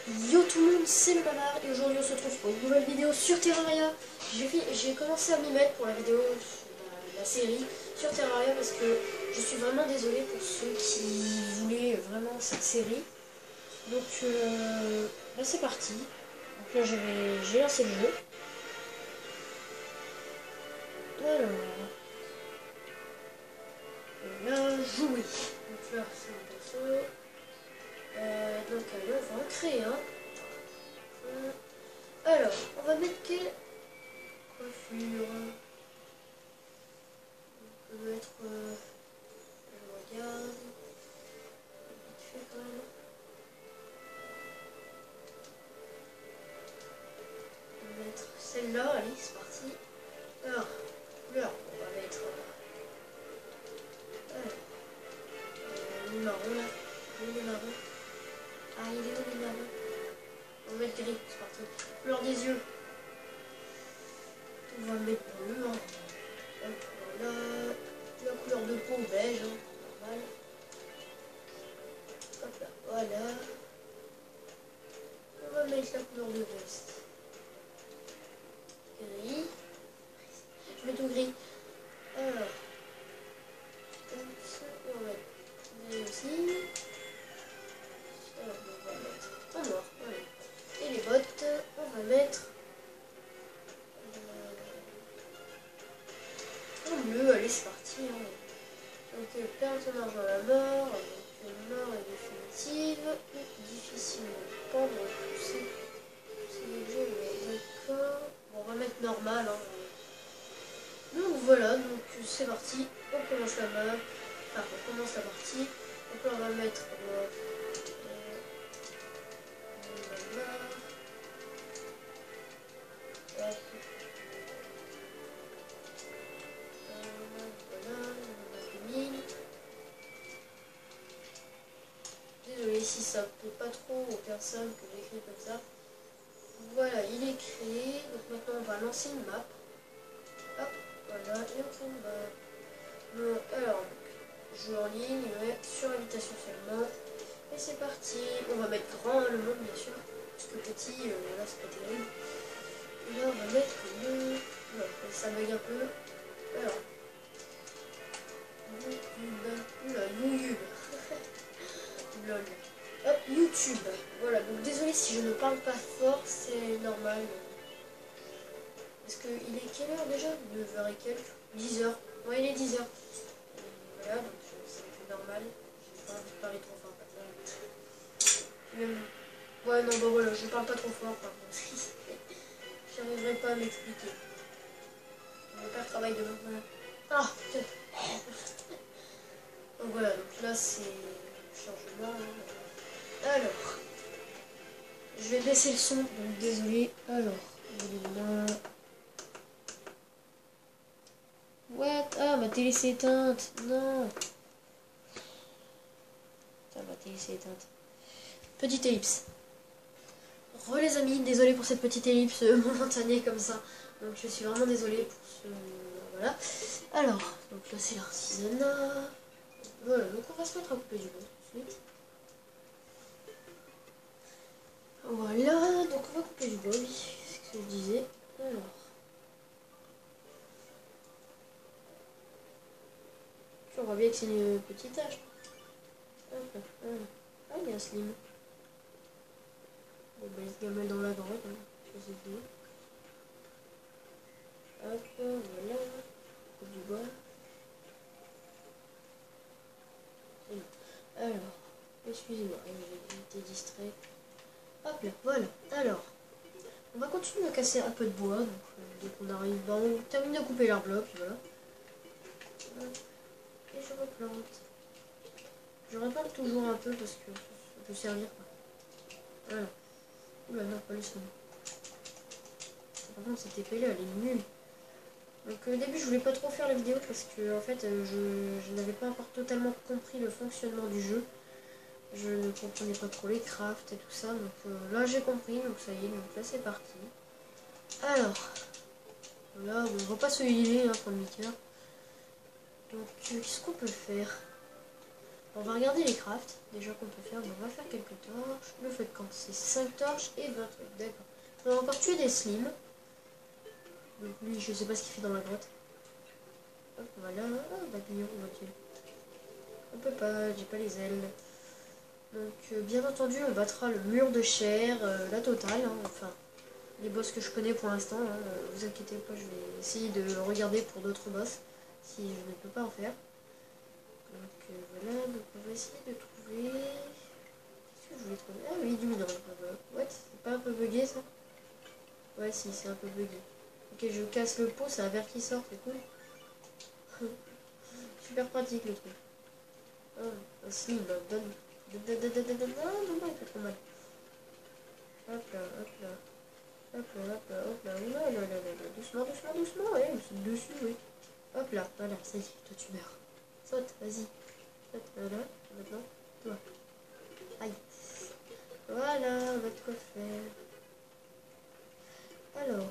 Yo tout le monde, c'est le Mamar et aujourd'hui on se retrouve pour une nouvelle vidéo sur Terraria. J'ai commencé à m'y mettre pour la vidéo, la série sur Terraria parce que je suis vraiment désolée pour ceux qui voulaient vraiment cette série. Donc là c'est parti. Donc là j'ai lancé le jeu. Alors, là jouer. Donc là c'est mon perso. Donc allez, on va en créer un. Alors, on va mettre quelle coiffure? On peut mettre... je regarde... vite fait quand même. On va mettre celle-là, allez, c'est parti. Alors, couleur, on va mettre... le marron là. Où est le marron? Ah, il est où le marron? On va mettre gris, c'est parti. Couleur des yeux. On va mettre bleu. Hein. Hop, voilà. La couleur de peau beige, hein. Normal. Hop là, voilà. On va mettre la couleur de veste. Gris. Je mets tout gris. Alors. On va mettre gris aussi. Alors, on va mettre en noir. Voilà. Et les bottes, on va mettre en bleu. Allez, c'est parti. Hein. Donc, perdre son argent à la mort. Donc, mort est définitive. Difficile de pendre, pousser. C'est léger, mais d'accord. Bon, on va mettre normal. Hein. Donc voilà, donc c'est parti. On commence la map. Enfin, on commence la partie. Donc là, on va mettre désolé si ça plaît pas trop aux personnes que j'écris comme ça. Voilà, il est créé. Donc maintenant on va lancer une map. Hop, voilà, et on fait une map. Bon, alors, jeu en ligne, ouais, sur invitation seulement. Et c'est parti. On va mettre grand le monde bien sûr. Parce que petit, voilà, c'est pas terrible. Et là on va mettre le... Ouais, ça bug un peu. Alors. YouTube. Oula, YouTube. Lol. Hop, YouTube. Voilà, donc désolé si je ne parle pas fort, c'est normal. Parce que il est quelle heure déjà? 9h et quelques? 10h. Ouais, il est 10h. Voilà, donc c'est normal. J'ai pas envie de parler trop fort. Ouais, non, bah voilà, je parle pas trop fort. J'arriverai pas à m'expliquer. Mon père travaille demain. Voilà. Ah, putain. Donc voilà, donc là c'est changement. Alors, je vais baisser le son, donc désolé. Alors, what? Ah, ma télé s'est éteinte. Non. Putain, ma télé s'est éteinte. Petite ellipse. Re les amis, désolé pour cette petite ellipse momentanée comme ça. Donc je suis vraiment désolée pour ce... Voilà. Alors, donc là c'est l'artisanat. Voilà, donc on va se mettre à couper du bois tout de suite. Voilà, donc on va couper du bois, oui, c'est ce que je disais. Alors. On voit bien que c'est une petite tâche. Ah, il y a un slim. Bon, ben, il se gamelle dans la grotte, hein. Je sais plus. Hop, voilà. Coupe du bois. Alors, excusez-moi, j'ai été distrait. Hop là, voilà. Alors, on va continuer à casser un peu de bois. Donc, dès qu'on arrive, on termine de couper l'arbre là, puis voilà. Et je replante. Je replante toujours un peu parce que ça peut servir. Voilà. Oula, non, pas le son. Par contre, cette épée là, elle est nulle. Donc au début, je voulais pas trop faire la vidéo parce que en fait, je n'avais pas encore totalement compris le fonctionnement du jeu. Je ne comprenais pas trop les crafts et tout ça. Donc là, j'ai compris. Donc ça y est, donc là, c'est parti. Alors, là, on va pas se healer, hein, pour le Mickey. Donc, qu'est-ce qu'on peut faire? On va regarder les crafts, déjà qu'on peut faire. On va faire quelques torches. Le feu de camp, c'est 5 torches et 20 trucs, d'accord. On va encore tuer des slims. Donc lui, je sais pas ce qu'il fait dans la grotte. Hop, voilà. Ah, papillon, on va tuer. On peut pas, j'ai pas les ailes. Donc, bien entendu, on battra le mur de chair, la totale. Hein, enfin, les boss que je connais pour l'instant. Hein, vous inquiétez pas, je vais essayer de regarder pour d'autres boss si je ne peux pas en faire. Donc voilà, donc on va essayer de trouver. Qu'est-ce que je voulais trouver? Ah oui, du minerai. Voilà. What? C'est pas un peu bugué ça? Ouais, si, c'est un peu bugué. Ok, je casse le pot, c'est un verre qui sort, c'est cool. Super pratique le truc. Ah, un slim, donne. Non, non, il fait trop mal. Hop là, hop là. Hop là, hop là, hop là. Oula, là, là, là, là. Doucement, doucement, doucement. Ouais, je suis dessus, oui. Hop là, voilà, ça y est, toi tu meurs. Saute, vas-y. Saute, voilà, maintenant, toi. Aïe. Voilà, on va de quoi faire. Alors.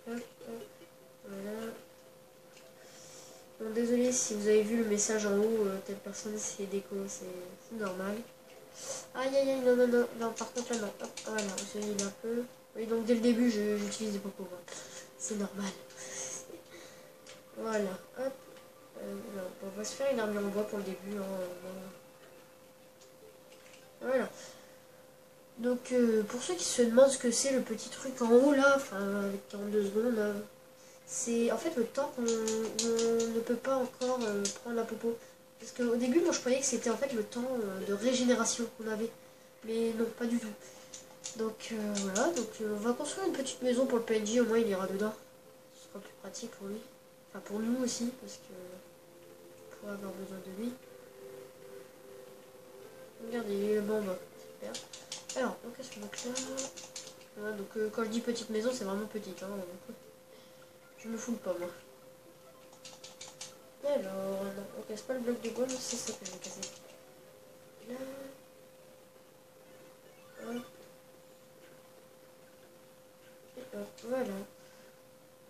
Hop, hop, voilà. Bon, désolé si vous avez vu le message en haut, telle personne c'est déco, c'est normal. Aïe aïe aïe, non, non, non, non, par contre là, non. Hop, voilà, je vais un peu. Oui, donc dès le début, j'utilise des popos. C'est normal. Voilà, hop. Non, on va se faire une armure en bois pour le début. Hein, voilà. Donc, pour ceux qui se demandent ce que c'est le petit truc en haut là, enfin, avec 42 secondes, c'est en fait le temps qu'on ne peut pas encore prendre la popo. Parce qu'au début, moi je croyais que c'était en fait le temps de régénération qu'on avait. Mais non, pas du tout. Donc voilà, donc on va construire une petite maison pour le PNJ, au moins il ira dedans. Ce sera plus pratique pour lui. Enfin pour nous aussi, parce que on pourra avoir besoin de lui. Regardez, bon bah, super. Alors, donc qu'est-ce qu'on va là? Voilà, donc quand je dis petite maison, c'est vraiment petite. Hein, je me fous pas moi. Alors, non, on casse pas le bloc de bois, mais c'est ça que je vais casser. Là. Hop. Et hop, voilà.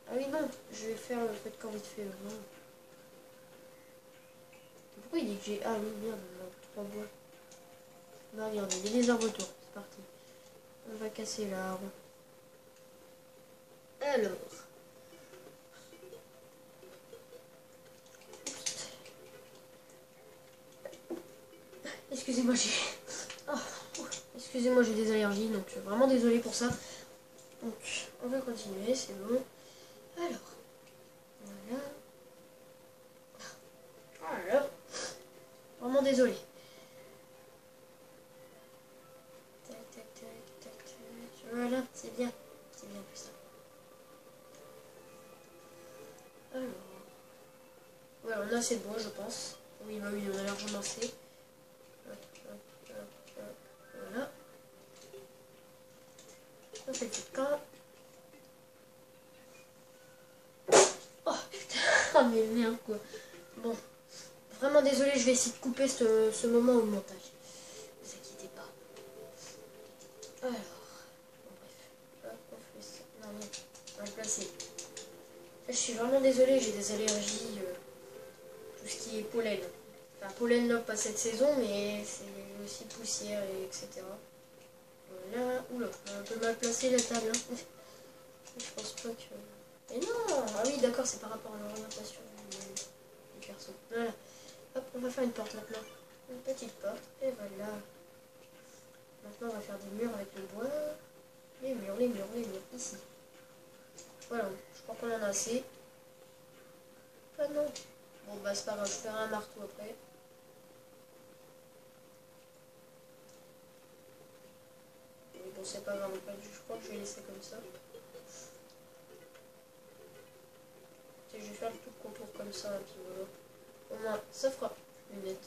Ah oui, non, je vais faire le fait de camp vite fait. Non. Pourquoi il dit que j'ai... Ah oui, merde, on a 3 bois. Non, regardez, il y a des arbres autour. C'est parti. On va casser l'arbre. Alors. Excusez-moi, j'ai... Oh, excusez-moi, j'ai des allergies, donc je suis vraiment désolée pour ça. Donc, on va continuer, c'est bon. Alors. Voilà. Voilà. Vraiment désolée. Tac, tac, tac, tac, tac. Voilà, c'est bien. C'est bien plus ça. Alors. Ouais, on a assez de bois, je pense. Oui, bah oui, on a largement assez. Hop, hop, hop, hop. Voilà. On fait le petit camp. Oh putain, oh mais merde quoi. Bon, vraiment désolé, je vais essayer de couper ce moment au montage. Ne vous inquiétez pas. Alors, bon, bref. Hop, on fait ça. Non, non, on va le placer. Là, je suis vraiment désolée, j'ai des allergies. Tout ce qui est pollen. Enfin, pollen, non, pas cette saison, mais c'est aussi poussière, et etc. Voilà. Oula, on a un peu mal placé la table. Hein. Je pense pas que... Mais non. Ah oui, d'accord, c'est par rapport à l'orientation du perso. Voilà. Hop, on va faire une porte maintenant. Une petite porte. Et voilà. Maintenant, on va faire des murs avec le bois. Les murs, les murs, les murs. Ici. Voilà. Je crois qu'on en a assez. Ah non. Bon, bah, c'est pas grave. Je ferai un marteau après. Mais bon, c'est pas grave. Je crois que je vais laisser comme ça. Je vais faire le tout contour comme ça, et puis voilà. Au moins, ça fera lunette.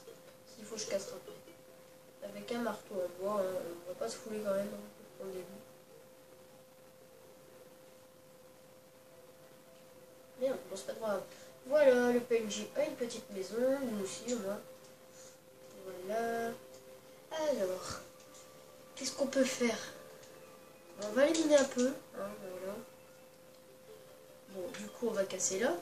S'il faut, je casse après. Avec un marteau en bois, hein, on va pas se fouler quand même hein, au début. Merde, bon, c'est pas grave. Voilà, le PNJ a une petite maison, nous aussi, au moins. Voilà. Alors, qu'est-ce qu'on peut faire? On va éliminer un peu. Hein, voilà. Bon, du coup, on va casser là.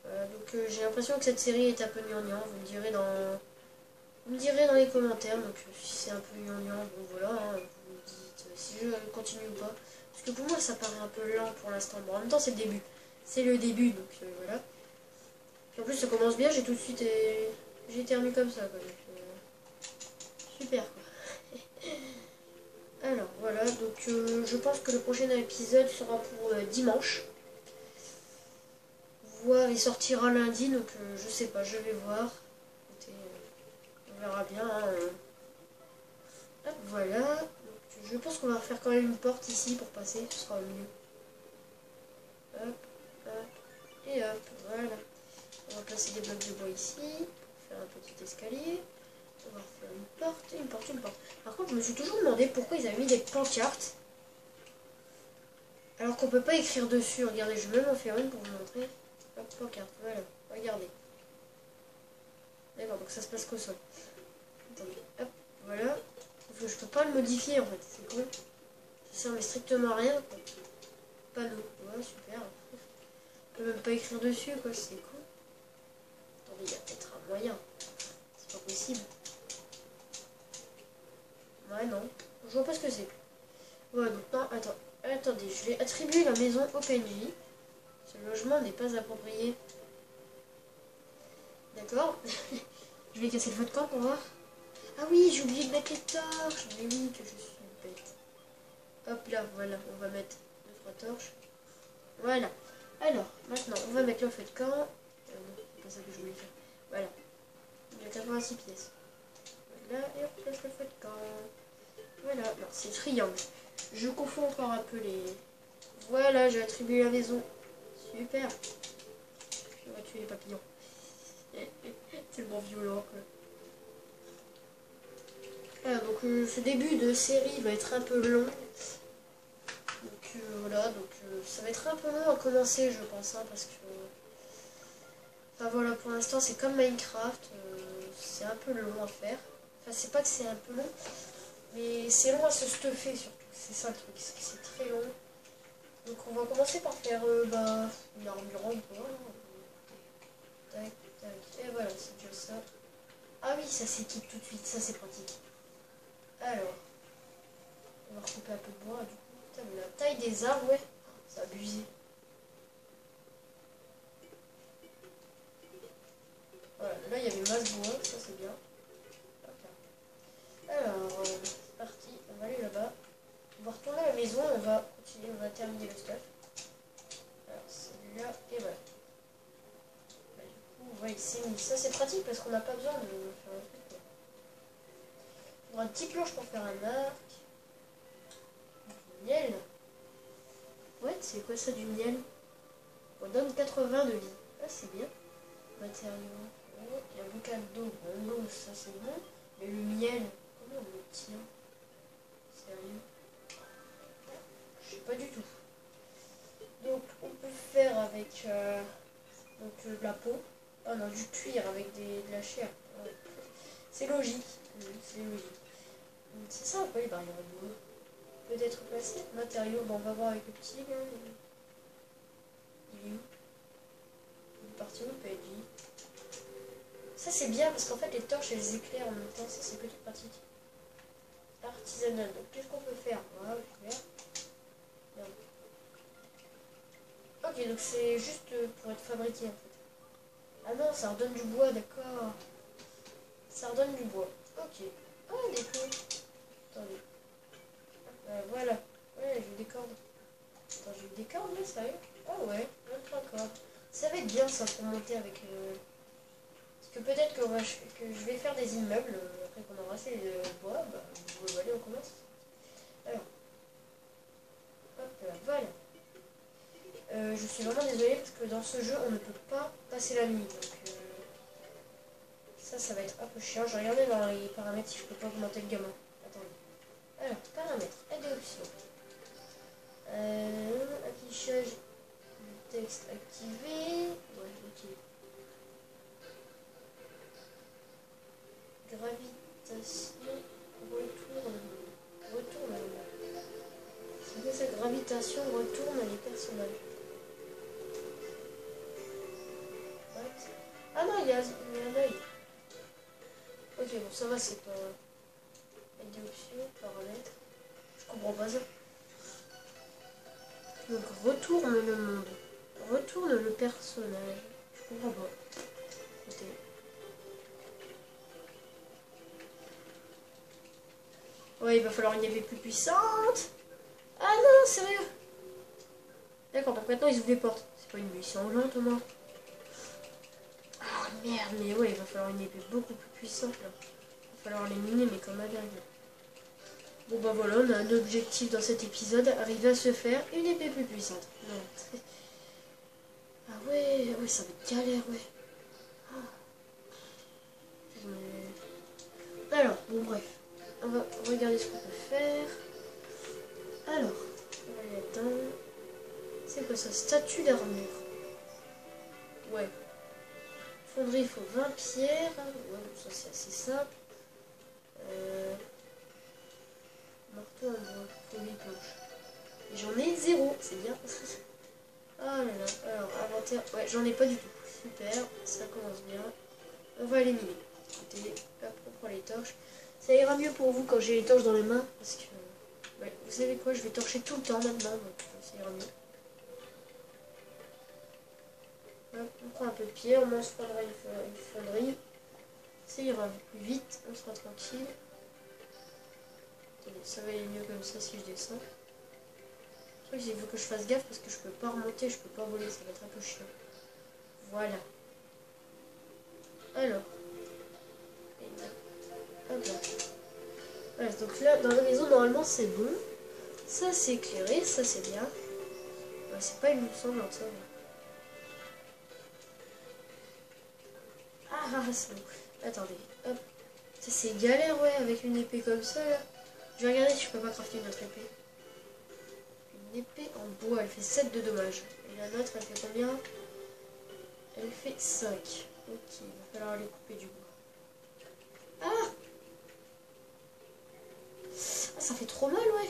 Donc j'ai l'impression que cette série est un peu gnangnan, vous me direz dans les commentaires, donc si c'est un peu gnangnan, bon voilà, hein, vous me dites si je continue ou pas. Parce que pour moi ça paraît un peu lent pour l'instant, bon en même temps c'est le début. C'est le début, donc voilà. Puis en plus ça commence bien, j'ai tout de suite j'ai été remis comme ça quoi, donc, super quoi. Alors voilà, donc je pense que le prochain épisode sera pour dimanche. Voire il sortira lundi, donc je sais pas, je vais voir. Écoutez, on verra bien. Hein, Hop, voilà. Donc, je pense qu'on va refaire quand même une porte ici pour passer, ce sera au milieu. Hop, hop, et hop, voilà. On va placer des blocs de bois ici, pour faire un petit escalier. On va refaire une porte, une porte, une porte. Par contre, je me suis toujours demandé pourquoi ils avaient mis des pancartes. Alors qu'on peut pas écrire dessus. Regardez, je vais même en faire une pour vous montrer. Hop, pancarte, voilà, regardez. D'accord, donc ça se passe qu'au sol. Attendez, hop, voilà. Sauf que je peux pas le modifier en fait, c'est con. Ça sert mais strictement à rien quoi. Panneau, ouais, super. Je peux même pas écrire dessus quoi, c'est con. Attendez, il y a peut-être un moyen. C'est pas possible. Ouais, non. Je vois pas ce que c'est. Ouais, donc non, attendez, je vais attribuer la maison au PNJ. Ce logement n'est pas approprié. D'accord. Je vais casser le feu de camp pour voir. Ah oui, j'ai oublié de mettre les torches. Mais oui, que je suis bête. Hop là, voilà, on va mettre 2-3 torches. Voilà. Alors, maintenant, on va mettre le feu de camp. Non, c'est pas ça que je voulais faire. Voilà. Il y a 86 pièces. Voilà, et on place le feu de camp. Voilà, non, c'est triangle. Je confonds encore un peu les... Voilà, j'ai attribué la maison. Super. On va tuer les papillons. Tellement violent, quoi. Voilà, donc ce début de série va être un peu long. Donc voilà, donc ça va être un peu long à commencer, je pense, hein, parce que... Enfin voilà, pour l'instant c'est comme Minecraft, c'est un peu long à faire. Enfin c'est pas que c'est un peu long, mais c'est long à se stuffer surtout. C'est ça le truc, c'est très long. Donc on va commencer par faire une armure en bois. Tac, tac, et voilà, c'est déjà ça. Ah oui, ça s'équipe tout de suite, ça c'est pratique. Alors, on va recouper un peu de bois du coup. Putain, mais la taille des arbres, ouais, c'est abusé. Voilà, là il y avait masse bois, ça c'est bien. Alors, c'est parti, on va aller là-bas. On va retourner à la maison, on va continuer, on va terminer le stuff. Alors, celui-là, et voilà. Bah, du coup, on va ici, ça c'est pratique parce qu'on n'a pas besoin de faire un truc. On aura une petite planche pour faire un arc. Du miel. Ouais, c'est quoi ça du miel? On donne 80 de vie. Ah, c'est bien. Matériaux. Oh, il y a un bocal d'eau. Bon, l'eau, ça c'est bon. Mais le miel, comment on le tient? Sérieux? Je sais pas du tout. Donc, on peut faire avec de la peau. Ah non, du cuir avec de la chair. Ouais. C'est logique. C'est logique. C'est ça, quoi, les barrières d'eau. Peut-être placé. Matériaux, bon, on va voir avec le petit. Là. Il est où? Il est parti où, le PNJ? Ça, c'est bien parce qu'en fait, les torches, elles éclairent en même temps. Ça, c'est plutôt pratique. Artisanal. Donc, qu'est-ce qu'on peut faire? Voilà, super. Bien. Ok, donc c'est juste pour être fabriqué en fait. Ah non, ça redonne du bois, d'accord. Ça redonne du bois. Ok. Ah, des clous. Attendez. Voilà. Ouais, j'ai des cordes. Attends, j'ai des cordes là, sérieux? Ah ouais, 23 cordes. Ça va être bien ça pour monter avec... Parce que peut-être que je vais faire des immeubles après qu'on aura assez de bois. Bah, allez, on commence. Alors. Hop là, voilà. Je suis vraiment désolée parce que dans ce jeu, on ne peut pas passer la nuit. Donc, ça va être un peu chiant. Je vais regarder dans les paramètres si je peux pas augmenter le gamin. Attendez. Alors, paramètres, aide et options. Affichage du texte activé. Ouais, ok. Gravitation, retourne. C'est que cette gravitation retourne les personnages. ça va, c'est pas... Avec des options, paramètres. Je comprends pas ça. Donc, retourne le monde. Retourne le personnage. Je comprends pas. Écoutez. Ouais, il va falloir une épée plus puissante. Ah non, sérieux. D'accord, donc maintenant ils ouvrent les portes. C'est pas une mission lente au moins. Ah merde, mais ouais, il va falloir une épée beaucoup plus puissante là. Il va falloir les miner, mais comme à vergue. Bon bah voilà, on a un objectif dans cet épisode, arriver à se faire une épée plus puissante. Non. Ah ouais, ouais, ça va être galère, ouais. Alors, bon bref, on va regarder ce qu'on peut faire. Alors, on va y atteindre. C'est quoi ça? Statue d'armure. Ouais. Fonderie, il faut 20 pierres. Ouais, ça c'est assez simple. Marteau en bois, il faut 8 planches. Et j'en ai 0, c'est bien. Ah là là, alors inventaire, ouais, j'en ai pas du tout. Super, ça commence bien. On va les miner. Écoutez, hop, on prend les torches. Ça ira mieux pour vous quand j'ai les torches dans les mains. Parce que, ouais, vous savez quoi, je vais torcher tout le temps maintenant. Donc ça ira mieux. Hop, on prend un peu de pierre, au moins on se prendra une fonderie. Ça ira plus vite, on sera tranquille. Attendez, ça va aller mieux comme ça si je descends. Il faut que je fasse gaffe parce que je peux pas remonter, je peux pas voler, ça va être un peu chiant. Voilà. Alors. Hop là. Voilà, donc là, dans la maison, normalement, c'est bon. Ça, c'est éclairé, ça, c'est bien. Ouais, c'est pas une sanglante, ça. Ah, c'est bon. Attendez, hop. Ça, c'est galère, ouais, avec une épée comme ça, là. Je vais regarder si je peux pas crafter une autre épée. Une épée en bois, elle fait 7 de dommages. Et la nôtre, elle fait combien? Elle fait 5. Ok, il va falloir aller couper du bois. Ah! Ah, ça fait trop mal, ouais.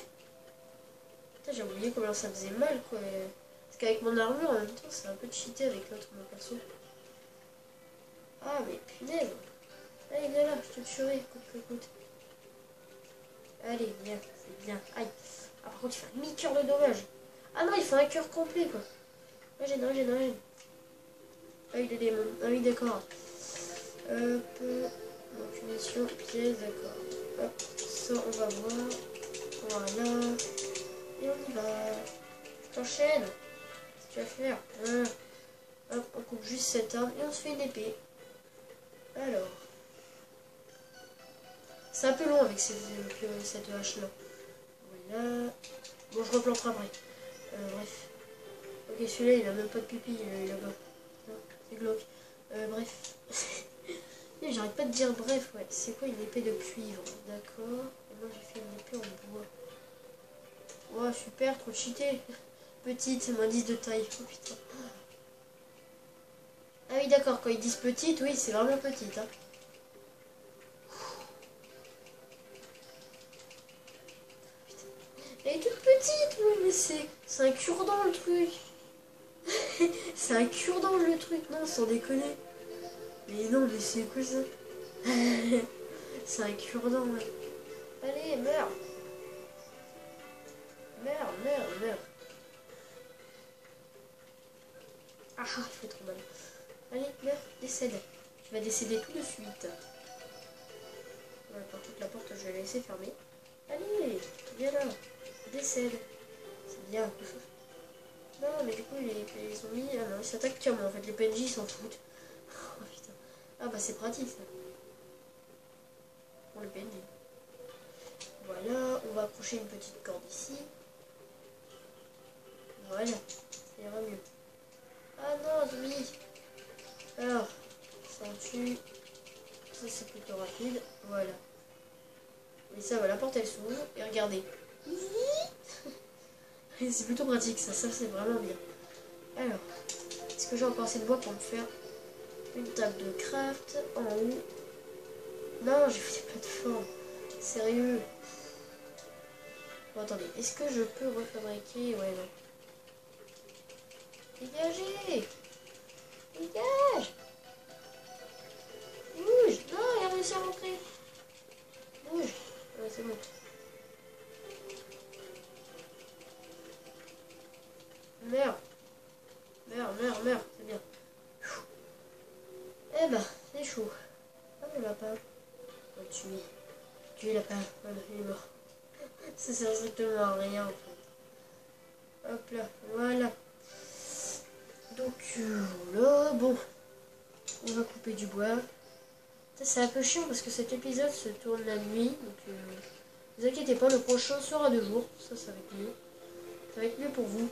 Putain, j'ai oublié comment ça faisait mal, quoi. Parce qu'avec mon armure, en même temps, c'est un peu cheaté avec l'autre, mon perso. Ah, mais punaise. Allez, viens là, je te tuerai, coûte. Allez, viens, c'est bien. Aïe. Ah, par contre, il fait un demi-cœur de dommage. Ah non, il fait un cœur complet, quoi. Régène. Ah, il est démon. Ah oui, d'accord. Hop. Donc, mission, pièce, d'accord. Hop, ça, on va voir. Voilà. Et on y va. T'enchaînes. Qu'est-ce que tu vas faire? Hop, on coupe juste cette arme et on se fait une épée. Alors. C'est un peu long avec cette hache là. Voilà. Bon, je replanterai après. Bref. Ok, celui-là, il a même pas de pupille là-bas. Non, c'est glauque. Bref. J'arrête pas de dire bref, ouais. C'est quoi une épée de cuivre? D'accord. Et moi, j'ai fait une épée en bois. Oh, super, trop cheaté. Petite, c'est -10 de taille. Oh putain. Ah oui, d'accord, quand ils disent petite, oui, c'est vraiment petite. Hein. Elle est toute petite, oui, mais c'est un cure-dent le truc. C'est un cure-dent le truc, non, sans déconner. Mais non, mais c'est quoi ça? C'est un cure-dent, ouais. Allez, meurs. Meurs. Ah, il fait trop mal. Allez, meurs, décède. Tu vas décéder tout de suite. Ouais, par contre, la porte, je vais la laisser fermer. Allez, viens là. Décède. C'est bien. Non, mais du coup, ils ont mis... Ah non, ils s'attaquent qu'à moi, en fait. Les PNJ, ils s'en foutent. Oh, putain. Ah, bah, c'est pratique, ça. Pour le PNJ. Voilà, on va accrocher une petite corde ici. Voilà, ça ira mieux. Ah non, zombie. Alors, ça en tue. Ça, c'est plutôt rapide. Voilà. Et ça va, la porte, elle s'ouvre. Et regardez. C'est plutôt pratique, ça c'est vraiment bien. Alors, est-ce que j'ai encore assez de bois pour me faire une table de craft en haut? Non, j'ai fait des plateformes. Sérieux. Bon, attendez, est-ce que je peux refabriquer? Ouais, non. Dégagez! Dégage! Bouge! Non, il a réussi à rentrer. c'est bon. Merde. Merde, c'est bien. Eh ben, c'est chaud. Ah, le lapin. On va tuer. Tuer le lapin. Voilà, il est mort. Ça sert strictement à rien en fait. Hop là, voilà. Donc là, bon. On va couper du bois. C'est un peu chiant parce que cet épisode se tourne la nuit. Donc ne vous inquiétez pas, le prochain sera de jour. Ça va être mieux. Ça va être mieux pour vous.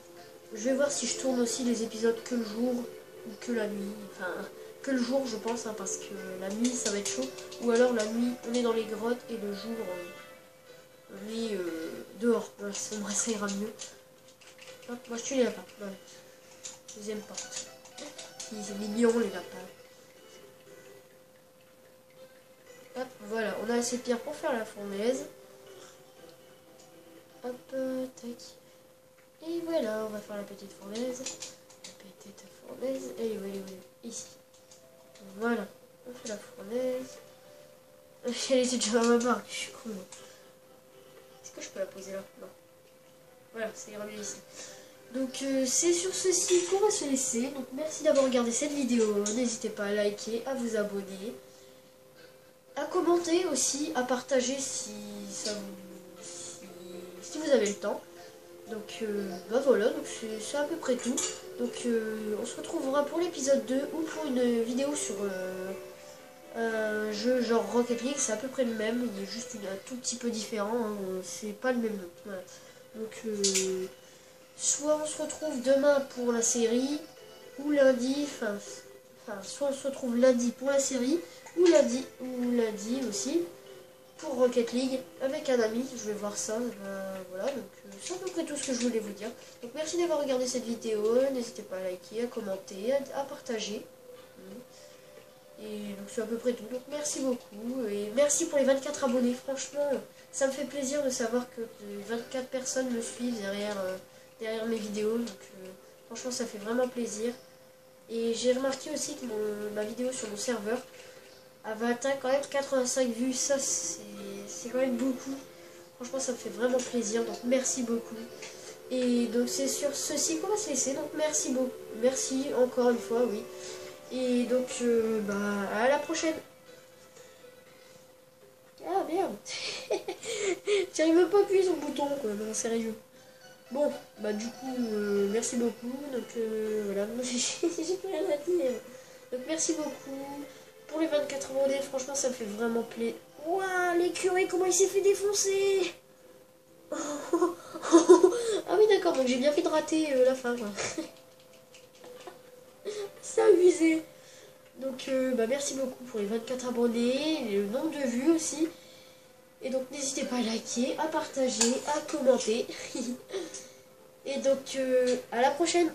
Je vais voir si je tourne aussi les épisodes que le jour ou que la nuit. Enfin, que le jour je pense, hein, parce que la nuit ça va être chaud. Ou alors la nuit on est dans les grottes et le jour on est dehors. Voilà, ça ira mieux. Hop, moi je tue les lapins. Voilà. Deuxième porte. Ils sont mignons les lapins. Hop, voilà, on a assez de pierres pour faire la fournaise. Hop, tac. Et voilà, on va faire la petite fournaise. La petite fournaise. Et oui, ici. Voilà, on fait la fournaise. Elle était déjà à ma part, je suis con. Est-ce que je peux la poser là? Non. Voilà, ça ira mieux ici. Donc c'est sur ceci qu'on va se laisser. Donc merci d'avoir regardé cette vidéo. N'hésitez pas à liker, à vous abonner, à commenter aussi, à partager si vous avez le temps. Donc bah voilà, donc c'est à peu près tout. Donc on se retrouvera pour l'épisode 2 ou pour une vidéo sur un jeu genre Rocket League. C'est à peu près le même, il est juste un tout petit peu différent, hein. C'est pas le même nom. Voilà. Donc soit on se retrouve demain pour la série, ou lundi, soit on se retrouve lundi pour la série, ou lundi aussi pour Rocket League avec un ami. Je vais voir ça. Voilà, donc c'est à peu près tout ce que je voulais vous dire. Donc merci d'avoir regardé cette vidéo. N'hésitez pas à liker, à commenter, à partager. Et donc c'est à peu près tout. Donc merci beaucoup. Et merci pour les 24 abonnés. Franchement, ça me fait plaisir de savoir que 24 personnes me suivent derrière mes vidéos. Donc franchement, ça fait vraiment plaisir. Et j'ai remarqué aussi que ma vidéo sur mon serveur avait atteint quand même 85 vues. Ça, c'est quand même beaucoup. Franchement, ça me fait vraiment plaisir. Donc merci beaucoup. Et donc c'est sur ceci qu'on va se laisser. Donc merci beaucoup. Merci encore une fois, oui. Et donc, bah, à la prochaine. Ah merde. J'arrive même pas à appuyer sur le bouton, quoi. Non, sérieux. Bon, bah du coup, merci beaucoup. Donc voilà, j'ai plus rien à dire. Donc merci beaucoup pour les 24 abonnés. Franchement, ça me fait vraiment plaisir. Ouah, l'écureuil, comment il s'est fait défoncer. Ah oui, d'accord, donc j'ai bien fait de rater la fin. C'est abusé. Donc bah, merci beaucoup pour les 24 abonnés, le nombre de vues aussi. Et donc n'hésitez pas à liker, à partager, à commenter. Et donc à la prochaine.